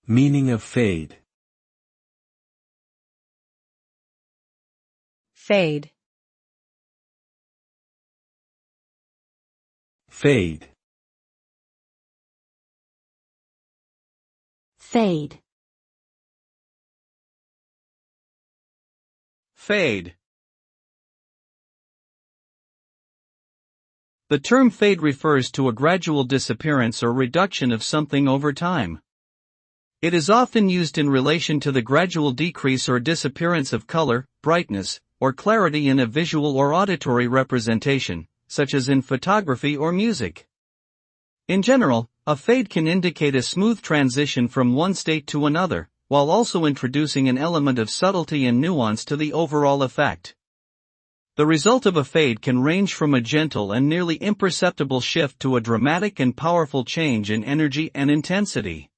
Meaning of fade. Fade. Fade. Fade. Fade. The term fade refers to a gradual disappearance or reduction of something over time. It is often used in relation to the gradual decrease or disappearance of color, brightness, or clarity in a visual or auditory representation, such as in photography or music. In general, a fade can indicate a smooth transition from one state to another, while also introducing an element of subtlety and nuance to the overall effect. The result of a fade can range from a gentle and nearly imperceptible shift to a dramatic and powerful change in energy and intensity.